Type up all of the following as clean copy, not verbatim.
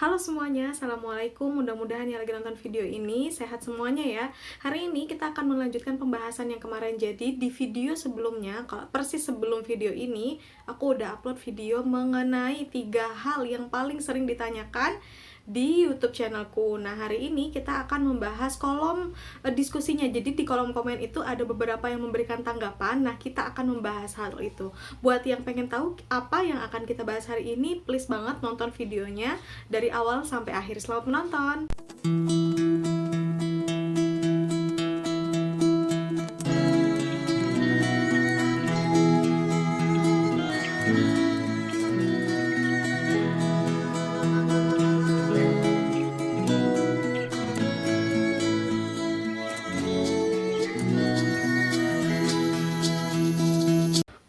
Halo semuanya, Assalamualaikum. Mudah-mudahan yang lagi nonton video ini sehat semuanya ya. Hari ini kita akan melanjutkan pembahasan yang kemarin. Jadi di video sebelumnya, kalau persis sebelum video ini, aku udah upload video mengenai 3 hal yang paling sering ditanyakan di YouTube channelku. Nah, hari ini kita akan membahas kolom diskusinya. Jadi di kolom komen itu ada beberapa yang memberikan tanggapan. Nah, kita akan membahas hal itu. Buat yang pengen tahu apa yang akan kita bahas hari ini, please banget nonton videonya dari awal sampai akhir. Selamat menonton.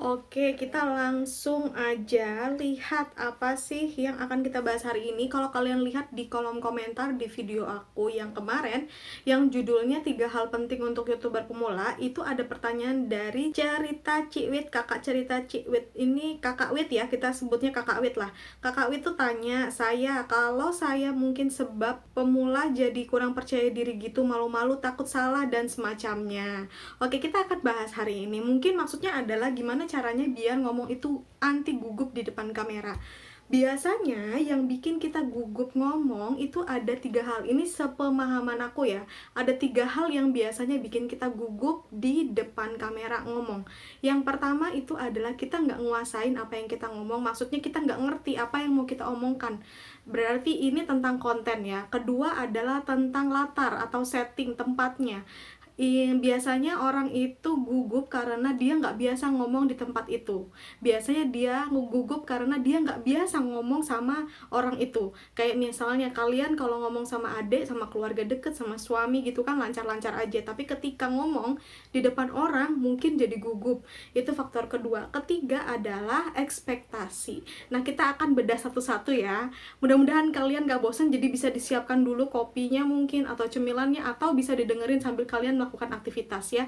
Oke, kita langsung aja lihat apa sih yang akan kita bahas hari ini. Kalau kalian lihat di kolom komentar di video aku yang kemarin, yang judulnya 3 hal penting untuk YouTuber pemula, itu ada pertanyaan dari Cerita Ciwit, kakak Cerita Ciwit. Ini kakak Wit ya, kita sebutnya kakak Wit lah. Kakak Wit tuh tanya saya, kalau saya mungkin sebab pemula jadi kurang percaya diri gitu, malu-malu, takut salah, dan semacamnya. Oke, kita akan bahas hari ini. Mungkin maksudnya adalah gimana caranya biar ngomong itu anti gugup di depan kamera. Biasanya yang bikin kita gugup ngomong itu ada 3 hal. Ini sepemahaman aku ya. Ada 3 hal yang biasanya bikin kita gugup di depan kamera ngomong. Yang pertama itu adalah kita nggak nguasain apa yang kita ngomong. Maksudnya kita nggak ngerti apa yang mau kita omongkan. Berarti ini tentang konten ya. Kedua adalah tentang latar atau setting tempatnya. Biasanya orang itu gugup karena dia nggak biasa ngomong di tempat itu. Biasanya dia gugup karena dia nggak biasa ngomong sama orang itu. Kayak misalnya kalian kalau ngomong sama adik, sama keluarga deket, sama suami gitu kan lancar-lancar aja. Tapi ketika ngomong di depan orang mungkin jadi gugup. Itu faktor kedua. Ketiga adalah ekspektasi. Nah, kita akan bedah satu-satu ya. Mudah-mudahan kalian gak bosan, jadi bisa disiapkan dulu kopinya mungkin atau cemilannya, atau bisa didengerin sambil kalian melakukan aktivitas ya.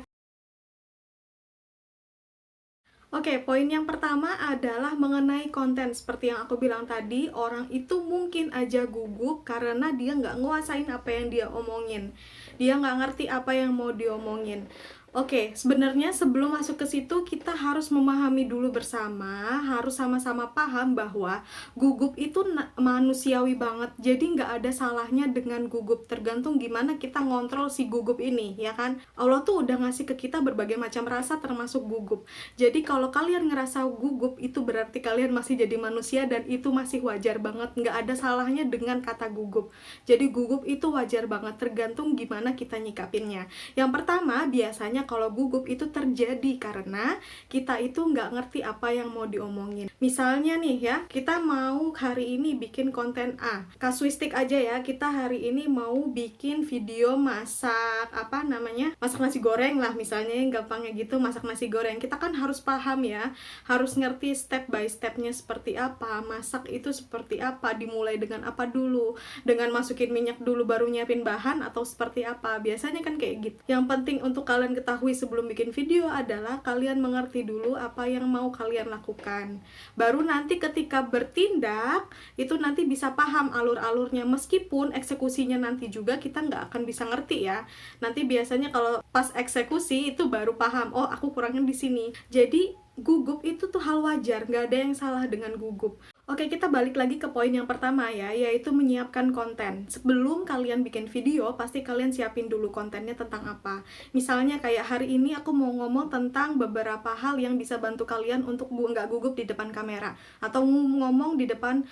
Oke, poin yang pertama adalah mengenai konten. Seperti yang aku bilang tadi, orang itu mungkin aja gugup karena dia nggak nguasain apa yang dia omongin. Dia nggak ngerti apa yang mau diomongin. Oke, sebenarnya sebelum masuk ke situ, kita harus memahami dulu bersama, harus sama-sama paham bahwa gugup itu manusiawi banget. Jadi nggak ada salahnya dengan gugup, tergantung gimana kita ngontrol si gugup ini, ya kan? Allah tuh udah ngasih ke kita berbagai macam rasa termasuk gugup. Jadi kalau kalian ngerasa gugup, itu berarti kalian masih jadi manusia dan itu masih wajar banget. Nggak ada salahnya dengan kata gugup. Jadi gugup itu wajar banget, tergantung gimana kita nyikapinnya. Yang pertama, biasanya kalau gugup itu terjadi karena kita itu nggak ngerti apa yang mau diomongin. Misalnya nih ya, kita mau hari ini bikin konten A. Kasuistik aja ya, kita hari ini mau bikin video masak, masak nasi goreng lah misalnya, yang gampangnya gitu, masak nasi goreng. Kita kan harus paham ya, harus ngerti step by stepnya seperti apa, masak itu seperti apa, dimulai dengan apa dulu, dengan masukin minyak dulu baru nyiapin bahan, atau seperti apa. Biasanya kan kayak gitu. Yang penting untuk kalian ketahui sebelum bikin video adalah kalian mengerti dulu apa yang mau kalian lakukan. Baru nanti ketika bertindak, itu nanti bisa paham alur-alurnya. Meskipun eksekusinya nanti juga kita nggak akan bisa ngerti ya. Nanti biasanya kalau pas eksekusi itu baru paham, oh aku kurangnya di sini. Jadi gugup itu tuh hal wajar, nggak ada yang salah dengan gugup. Oke, kita balik lagi ke poin yang pertama ya, yaitu menyiapkan konten. Sebelum kalian bikin video, pasti kalian siapin dulu kontennya tentang apa. Misalnya kayak hari ini aku mau ngomong tentang beberapa hal yang bisa bantu kalian untuk nggak gugup di depan kamera, atau ngomong di depan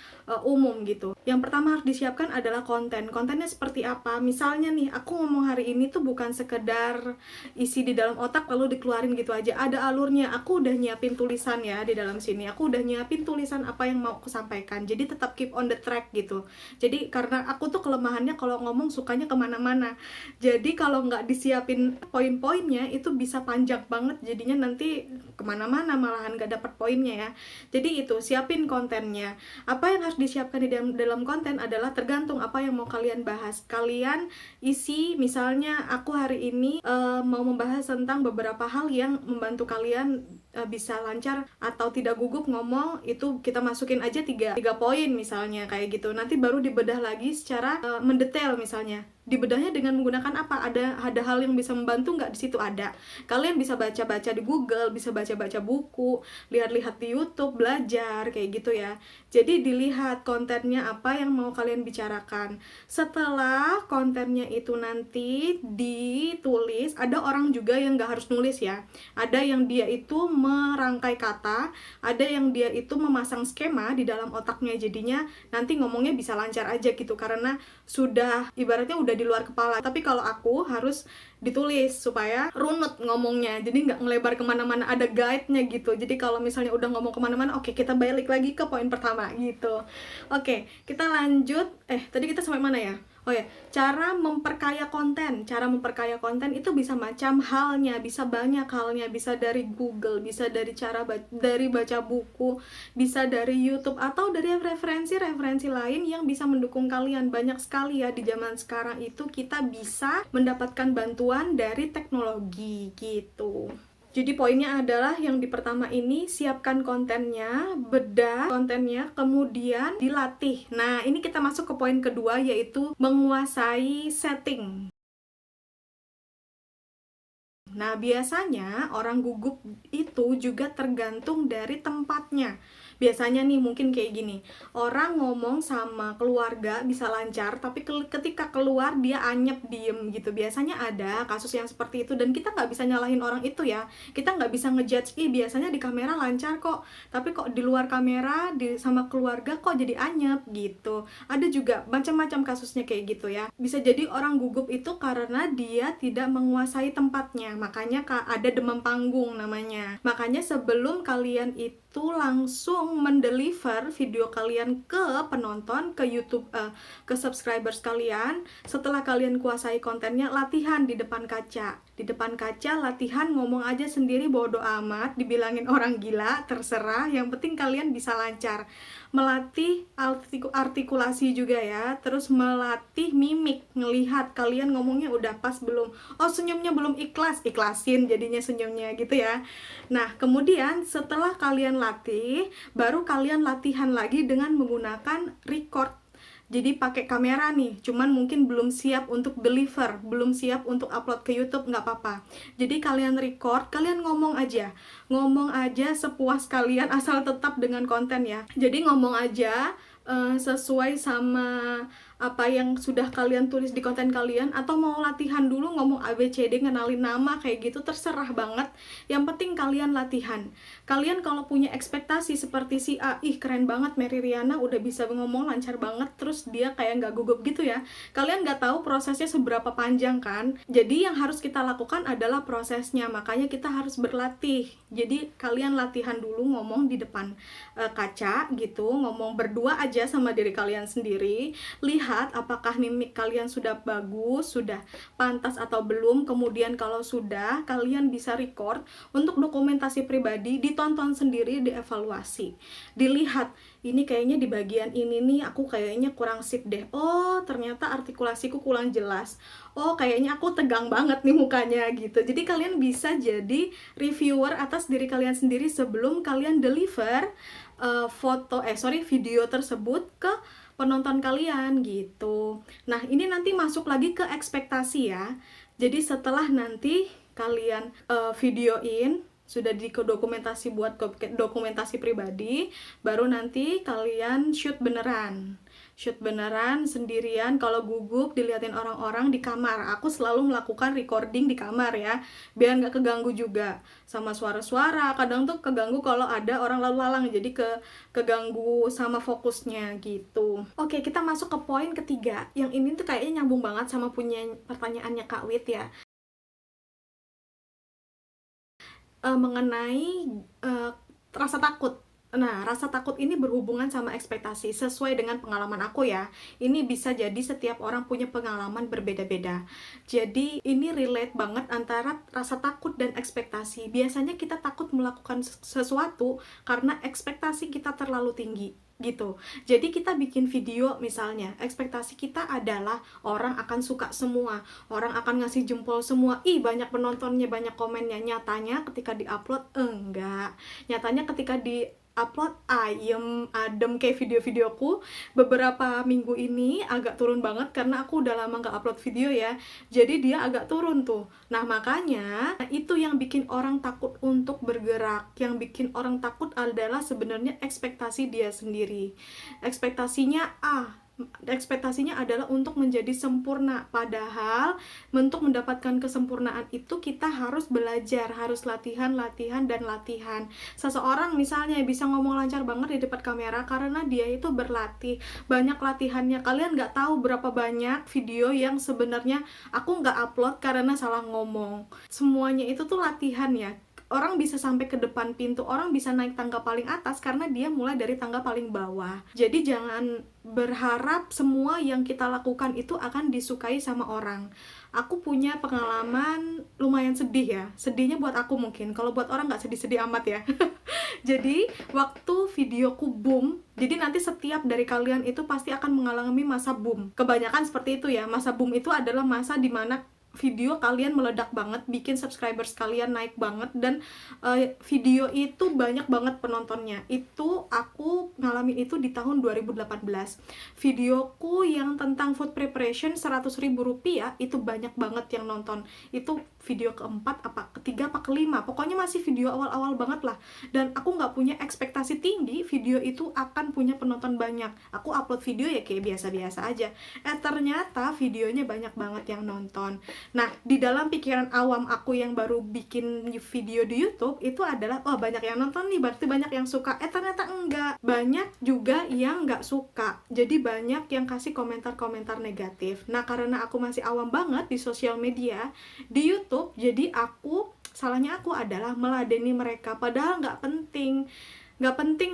umum gitu. Yang pertama harus disiapkan adalah konten. Kontennya seperti apa? Misalnya nih, aku ngomong hari ini tuh bukan sekedar isi di dalam otak lalu dikeluarin gitu aja. Ada alurnya. Aku udah nyiapin tulisan ya di dalam sini. Aku udah nyiapin tulisan apa yang mau aku sampaikan, jadi tetap keep on the track gitu. Jadi karena aku tuh kelemahannya kalau ngomong sukanya kemana-mana, jadi kalau nggak disiapin poin-poinnya itu bisa panjang banget, jadinya nanti kemana-mana malahan nggak dapet poinnya ya. Jadi itu, siapin kontennya. Apa yang harus disiapkan di dalam konten adalah tergantung apa yang mau kalian bahas. Kalian isi, misalnya aku hari ini mau membahas tentang beberapa hal yang membantu kalian bisa lancar atau tidak gugup ngomong, itu kita masukin aja tiga poin misalnya kayak gitu. Nanti baru dibedah lagi secara mendetail, misalnya dibedahnya dengan menggunakan apa, ada hal yang bisa membantu nggak di situ. Ada, kalian bisa baca-baca di Google, bisa baca-baca buku, lihat-lihat di YouTube, belajar kayak gitu ya. Jadi dilihat kontennya apa yang mau kalian bicarakan. Setelah kontennya itu nanti ditulis, ada orang juga yang nggak harus nulis ya, ada yang dia itu merangkai kata, ada yang dia itu memasang skema di dalam otaknya, jadinya nanti ngomongnya bisa lancar aja gitu, karena sudah ibaratnya udah di luar kepala. Tapi kalau aku harus ditulis supaya runut ngomongnya, jadi nggak ngelebar kemana-mana, ada guide-nya gitu. Jadi kalau misalnya udah ngomong kemana-mana, oke, kita balik lagi ke poin pertama gitu. Oke, kita lanjut. Tadi kita sampai mana ya? Oh ya, cara memperkaya konten. Cara memperkaya konten itu bisa macam halnya, bisa banyak halnya, bisa dari Google, bisa dari dari baca buku, bisa dari YouTube, atau dari referensi-referensi lain yang bisa mendukung kalian. Banyak sekali ya di zaman sekarang itu kita bisa mendapatkan bantuan dari teknologi gitu. Jadi poinnya adalah yang di pertama ini, siapkan kontennya, bedah kontennya, kemudian dilatih. Nah, ini kita masuk ke poin kedua, yaitu menguasai setting. Nah, biasanya orang gugup itu juga tergantung dari tempatnya. Biasanya nih mungkin kayak gini, orang ngomong sama keluarga bisa lancar, tapi ketika keluar dia anyep, diem gitu. Biasanya ada kasus yang seperti itu, dan kita nggak bisa nyalahin orang itu ya. Kita nggak bisa ngejudge, biasanya di kamera lancar kok, tapi kok di luar kamera sama keluarga kok jadi anyep gitu. Ada juga macam-macam kasusnya kayak gitu ya. Bisa jadi orang gugup itu karena dia tidak menguasai tempatnya, makanya ada demam panggung namanya. Makanya sebelum kalian itu langsung mendeliver video kalian ke penonton, ke YouTube, ke subscribers kalian, setelah kalian kuasai kontennya, latihan di depan kaca. Di depan kaca latihan ngomong aja sendiri, bodo amat dibilangin orang gila, terserah, yang penting kalian bisa lancar. Melatih artikulasi juga ya, terus melatih mimik, ngelihat kalian ngomongnya udah pas belum. Oh, senyumnya belum ikhlas, ikhlasin jadinya senyumnya gitu ya. Nah, kemudian setelah kalian latih, baru kalian latihan lagi dengan menggunakan record. Jadi pakai kamera nih, cuman mungkin belum siap untuk deliver, belum siap untuk upload ke YouTube, nggak apa-apa. Jadi kalian record, kalian ngomong aja sepuas kalian, asal tetap dengan konten ya. Jadi ngomong aja sesuai sama apa yang sudah kalian tulis di konten kalian, atau mau latihan dulu ngomong ABCD, ngenalin nama kayak gitu, terserah banget. Yang penting kalian latihan. Kalian kalau punya ekspektasi seperti si A, ih keren banget Mary Riana udah bisa ngomong lancar banget, terus dia kayak nggak gugup gitu ya, kalian nggak tahu prosesnya seberapa panjang kan. Jadi yang harus kita lakukan adalah prosesnya, makanya kita harus berlatih. Jadi kalian latihan dulu ngomong di depan kaca gitu, ngomong berdua aja sama diri kalian sendiri, lihat apakah mimik kalian sudah bagus, sudah pantas atau belum. Kemudian kalau sudah, kalian bisa record untuk dokumentasi pribadi, ditonton sendiri, dievaluasi, dilihat, ini kayaknya di bagian ini nih aku kayaknya kurang sip deh, oh ternyata artikulasiku kurang jelas, oh kayaknya aku tegang banget nih mukanya gitu. Jadi kalian bisa jadi reviewer atas diri kalian sendiri sebelum kalian deliver video tersebut ke penonton kalian gitu. Nah, ini nanti masuk lagi ke ekspektasi ya. Jadi setelah nanti kalian videoin, sudah dokumentasi buat dokumentasi pribadi, baru nanti kalian shoot beneran sendirian. Kalau gugup diliatin orang-orang di kamar, aku selalu melakukan recording di kamar ya, biar nggak keganggu juga sama suara-suara. Kadang tuh keganggu kalau ada orang lalu lalang, jadi keganggu sama fokusnya gitu. Oke, kita masuk ke poin ketiga. Yang ini tuh kayaknya nyambung banget sama punya pertanyaannya Kak Wit ya, mengenai rasa takut. Nah, rasa takut ini berhubungan sama ekspektasi. Sesuai dengan pengalaman aku ya, ini bisa jadi setiap orang punya pengalaman berbeda-beda. Jadi ini relate banget antara rasa takut dan ekspektasi. Biasanya kita takut melakukan sesuatu karena ekspektasi kita terlalu tinggi. gitu. Jadi kita bikin video misalnya, ekspektasi kita adalah orang akan suka semua, orang akan ngasih jempol semua, ih banyak penontonnya, banyak komennya. Nyatanya ketika diupload enggak. Nyatanya ketika diupload ayem, adem kayak video-videoku. Beberapa minggu ini agak turun banget karena aku udah lama nggak upload video ya. Jadi dia agak turun tuh. Nah makanya itu yang bikin orang takut untuk bergerak. Yang bikin orang takut adalah sebenarnya ekspektasi dia sendiri. Ekspektasinya adalah untuk menjadi sempurna, padahal untuk mendapatkan kesempurnaan itu kita harus belajar, harus latihan. Seseorang misalnya bisa ngomong lancar banget di depan kamera karena dia itu berlatih, banyak latihannya. Kalian nggak tahu berapa banyak video yang sebenarnya aku nggak upload karena salah ngomong. Semuanya itu tuh latihan ya. Orang bisa sampai ke depan pintu, orang bisa naik tangga paling atas karena dia mulai dari tangga paling bawah. Jadi jangan berharap semua yang kita lakukan itu akan disukai sama orang. Aku punya pengalaman lumayan sedih ya. Sedihnya buat aku mungkin, kalau buat orang nggak sedih-sedih amat ya. Jadi waktu videoku boom, jadi nanti setiap dari kalian itu pasti akan mengalami masa boom. Kebanyakan seperti itu ya. Masa boom itu adalah masa dimana video kalian meledak banget, bikin subscribers kalian naik banget, dan video itu banyak banget penontonnya. Itu aku ngalamin itu di tahun 2018. Videoku yang tentang food preparation 100.000 rupiah itu banyak banget yang nonton. Itu video keempat, ketiga, kelima, pokoknya masih video awal-awal banget lah. Dan aku nggak punya ekspektasi tinggi video itu akan punya penonton banyak. Aku upload video ya kayak biasa-biasa aja. Ternyata videonya banyak banget yang nonton. Nah, di dalam pikiran awam aku yang baru bikin video di YouTube itu adalah, oh banyak yang nonton nih, berarti banyak yang suka. Ternyata enggak. Banyak juga yang nggak suka. Jadi banyak yang kasih komentar-komentar negatif. Nah, karena aku masih awam banget di sosial media, di YouTube, jadi salahnya aku adalah meladeni mereka. Padahal nggak penting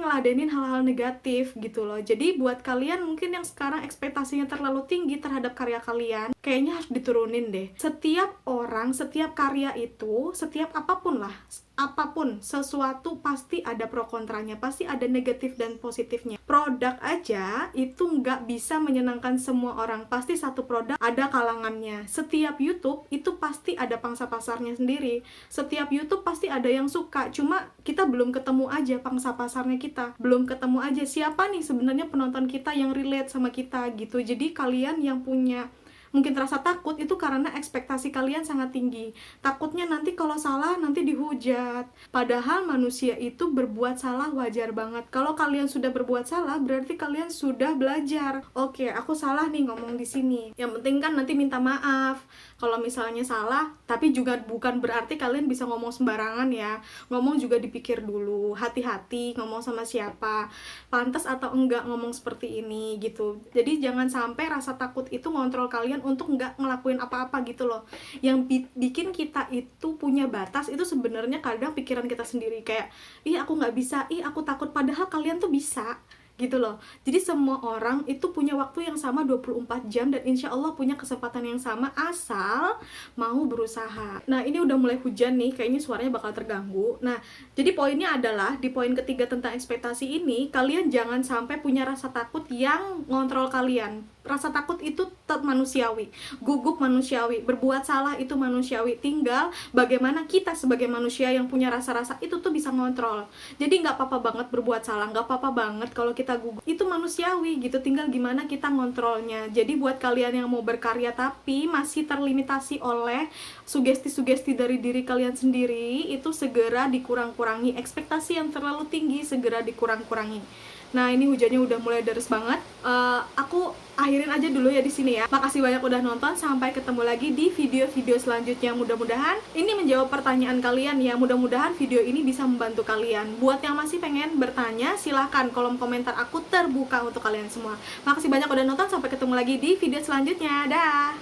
ngeladenin hal-hal negatif gitu loh. Jadi buat kalian mungkin yang sekarang ekspektasinya terlalu tinggi terhadap karya kalian, kayaknya harus diturunin deh. Setiap orang, setiap karya itu, setiap apapun, sesuatu pasti ada pro kontranya, pasti ada negatif dan positifnya. Produk aja itu nggak bisa menyenangkan semua orang, pasti satu produk ada kalangannya. Setiap YouTube itu pasti ada pangsa pasarnya sendiri. Setiap YouTube pasti ada yang suka, cuma kita belum ketemu aja pangsa pasarnya kita. Belum ketemu aja siapa nih sebenarnya penonton kita yang relate sama kita gitu. Jadi kalian yang punya mungkin rasa takut itu karena ekspektasi kalian sangat tinggi. Takutnya nanti kalau salah nanti dihujat. Padahal manusia itu berbuat salah wajar banget. Kalau kalian sudah berbuat salah berarti kalian sudah belajar. Oke, aku salah nih ngomong di sini. Yang penting kan nanti minta maaf. Kalau misalnya salah, tapi juga bukan berarti kalian bisa ngomong sembarangan ya. Ngomong juga dipikir dulu, hati-hati ngomong sama siapa, pantas atau enggak ngomong seperti ini gitu. Jadi jangan sampai rasa takut itu ngontrol kalian untuk nggak ngelakuin apa-apa gitu loh. Yang bikin kita itu punya batas itu sebenarnya kadang pikiran kita sendiri, kayak ih aku nggak bisa, ih aku takut, padahal kalian tuh bisa gitu loh. Jadi semua orang itu punya waktu yang sama 24 jam dan insya Allah punya kesempatan yang sama asal mau berusaha. Nah ini udah mulai hujan nih, kayaknya suaranya bakal terganggu. Nah jadi poinnya adalah di poin ketiga tentang ekspektasi ini, kalian jangan sampai punya rasa takut yang ngontrol kalian. Rasa takut itu tetap manusiawi, gugup manusiawi, berbuat salah itu manusiawi. Tinggal bagaimana kita sebagai manusia yang punya rasa-rasa itu tuh bisa ngontrol. Jadi nggak apa-apa banget berbuat salah, nggak apa-apa banget kalau kita gugup, itu manusiawi gitu. Tinggal gimana kita ngontrolnya. Jadi buat kalian yang mau berkarya tapi masih terlimitasi oleh sugesti-sugesti dari diri kalian sendiri, itu segera dikurang-kurangi. Ekspektasi yang terlalu tinggi segera dikurang-kurangi. Nah ini hujannya udah mulai deres banget. Aku akhirin aja dulu ya di sini ya. Makasih banyak udah nonton. Sampai ketemu lagi di video-video selanjutnya. Mudah-mudahan ini menjawab pertanyaan kalian ya. Mudah-mudahan video ini bisa membantu kalian. Buat yang masih pengen bertanya, silahkan kolom komentar aku terbuka untuk kalian semua. Makasih banyak udah nonton. Sampai ketemu lagi di video selanjutnya. Dah.